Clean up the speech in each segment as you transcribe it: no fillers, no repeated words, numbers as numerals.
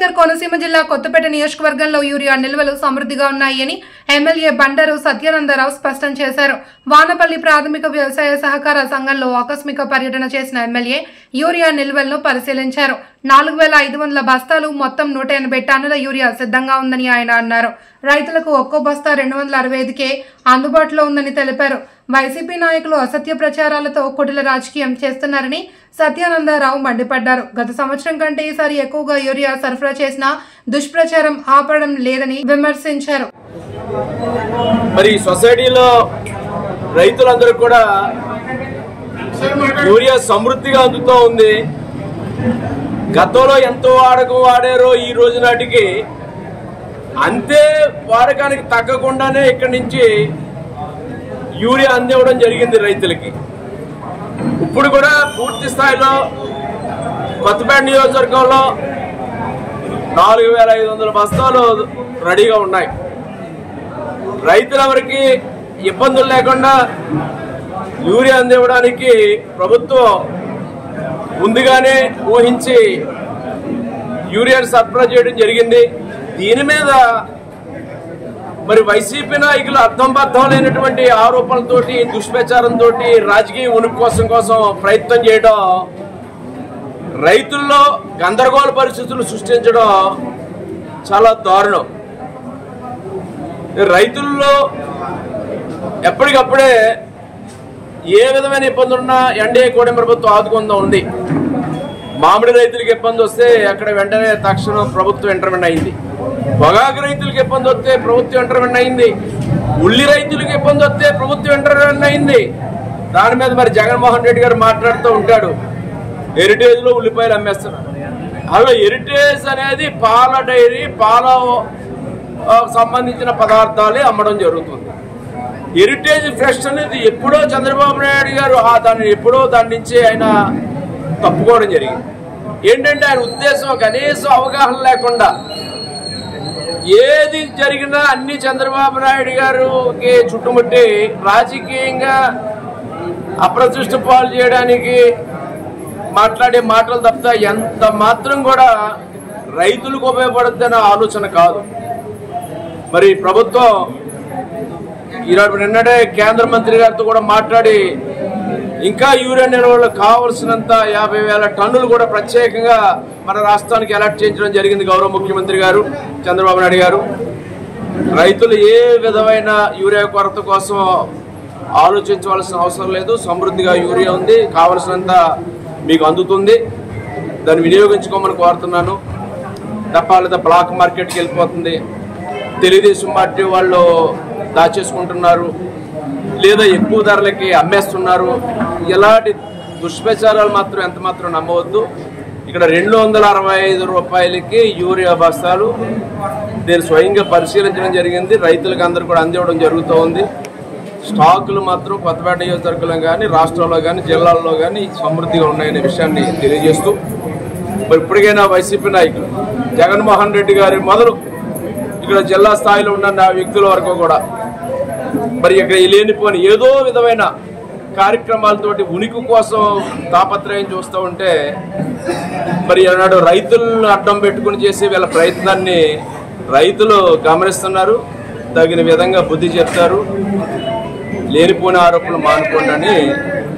అంబేద్కర్ కోనసీమ జిల్లా కొత్తపేట నియోజకవర్గంలో యూరియా నిల్వలు సమృద్ధిగా ఉన్నాయని ఎమ్మెల్యే బండారు సత్యానందరావు స్పష్టం చేశారు. వానపల్లి ప్రాథమిక వ్యవసాయ సహకార సంఘంలో ఆకస్మిక పర్యటన చేసిన ఎమ్మెల్యే యూరియా నిల్వలను పరిశీలించారు. 4500 బస్తాలు మొత్తం 180 టన్నుల యూరియా సిద్ధంగా ఉందని ఆయన అన్నారు. రైతులకు ఒక్కో బస్తా 265కే అందుబాటులో ఉందని తెలిపారు. వైసీపీ నాయకులు అసత్య ప్రచారాలతో కుటిల రాజకీయం చేస్తున్నారని సత్యానందరావు మండిపడ్డారు. గత సంవత్సరం కంటే ఈసారి ఎక్కువగా యూరియా సరఫరా చేసిన దుష్ప్రచారం ఆపడం లేదని విమర్శించారు. మరి సొసైటీలో రైతులందరూ కూడా యూరియా సమృద్ధిగా అందుతూ ఉంది. గతంలో ఎంతో వాడారో ఈ రోజు నాటికి అంతే వాడకానికి తగ్గకుండానే ఇక్కడి నుంచి యూరియా అందివ్వడం జరిగింది రైతులకి. ఇప్పుడు కూడా పూర్తి స్థాయిలో కొత్తపేట నియోజకవర్గంలో 4500 బస్తాలు రెడీగా ఉన్నాయి. రైతులెవరికి ఇబ్బందులు లేకుండా యూరియా అందివ్వడానికి ప్రభుత్వం ముందుగానే ఊహించి యూరియాను సరఫరా చేయడం జరిగింది. దీని మీద మరి వైసీపీ నాయకులు అర్థం బద్ధం లేనటువంటి ఆరోపణలతోటి దుష్ప్రచారంతో రాజకీయ ఉనికి కోసం ప్రయత్నం చేయడం, రైతుల్లో గందరగోళ పరిస్థితులు సృష్టించడం చాలా దారుణం. రైతుల్లో ఎప్పటికప్పుడే ఏ విధమైన ఇబ్బందులున్నా ఎన్డీఏ కూటమి ప్రభుత్వం ఆదుకుందా ఉంది. మామిడి రైతులకు ఇబ్బంది వస్తే అక్కడ వెంటనే తక్షణం ప్రభుత్వం ఇంటర్వెన్ అయింది. పొగాకు రైతులకు ఇబ్బంది వస్తే ప్రభుత్వం ఇంటర్వెన్ అయింది. ఉల్లి రైతులకు ఇబ్బంది వస్తే ప్రభుత్వం ఇంటర్వెన్ అయింది. దాని మీద మరి జగన్మోహన్ రెడ్డి గారు మాట్లాడుతూ ఉంటాడు, హెరిటేజ్లో ఉల్లిపాయలు అమ్మేస్తున్నారు. అలా హెరిటేజ్ అనేది పాల డైరీ, పాల సంబంధించిన పదార్థాలే అమ్మడం జరుగుతుంది. హెరిటేజ్ ఫ్రెష్ అనేది ఎప్పుడో చంద్రబాబు నాయుడు గారు దాని నుంచి ఆయన తప్పుకోవడం జరిగింది. ఏంటంటే ఆయన ఉద్దేశం కనీసం అవగాహన లేకుండా ఏది జరిగినా అన్ని చంద్రబాబు నాయుడు గారికి చుట్టుముట్టి రాజకీయంగా అప్రతిష్ట పాలు చేయడానికి మాట్లాడే మాటలు తప్ప ఎంత మాత్రం కూడా రైతులకు ఉపయోగపడుతుందన్న ఆలోచన కాదు. మరి ప్రభుత్వం ఈరోజు నిన్ననే కేంద్ర మంత్రి గారితో కూడా మాట్లాడి ఇంకా యూరియా నిల్వలకు కావలసినంత 50,000 టన్నులు కూడా ప్రత్యేకంగా మన రాష్ట్రానికి అలాట్ చేయించడం జరిగింది గౌరవ ముఖ్యమంత్రి గారు చంద్రబాబు నాయుడు గారు. రైతులు ఏ విధమైన యూరియా కొరత కోసం ఆలోచించవలసిన అవసరం లేదు. సమృద్ధిగా యూరియా ఉంది, కావలసినంత మీకు అందుతుంది. దాన్ని వినియోగించుకోమని కోరుతున్నాను. తప్ప బ్లాక్ మార్కెట్కి వెళ్ళిపోతుంది, తెలుగుదేశం పార్టీ వాళ్ళు దాచేసుకుంటున్నారు, లేదా ఎక్కువ ధరలకి అమ్మేస్తున్నారు. ఇలాంటి దుష్ప్రచారాలు మాత్రం ఎంత మాత్రం నమ్మవద్దు. ఇక్కడ 265 రూపాయలకి యూరియా బస్తాలు నేను స్వయంగా పరిశీలించడం జరిగింది. రైతులకు అందరూ కూడా అందివ్వడం జరుగుతూ ఉంది. స్టాకులు మాత్రం కొత్తపేట నియోజకవర్గంలో కానీ, రాష్ట్రంలో కానీ, జిల్లాల్లో కానీ సమృద్ధిగా ఉన్నాయనే విషయాన్ని తెలియజేస్తూ, మరి ఇప్పటికైనా వైసీపీ నాయకులు జగన్మోహన్ రెడ్డి గారి మొదలు ఇక్కడ జిల్లా స్థాయిలో ఉన్న వ్యక్తుల వరకు కూడా మరి ఇక్కడ లేనిపోని ఏదో విధమైన కార్యక్రమాలతోటి ఉనికి కోసం తాపత్రయం చూస్తూ ఉంటే మరి ఈనాడు రైతులను అడ్డం పెట్టుకుని చేసే వీళ్ళ ప్రయత్నాన్ని రైతులు గమనిస్తున్నారు. తగిన విధంగా బుద్ధి చెప్తారు. లేనిపోని ఆరోపణలు మానుకోండి అని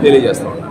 తెలియజేస్తూ ఉన్నారు.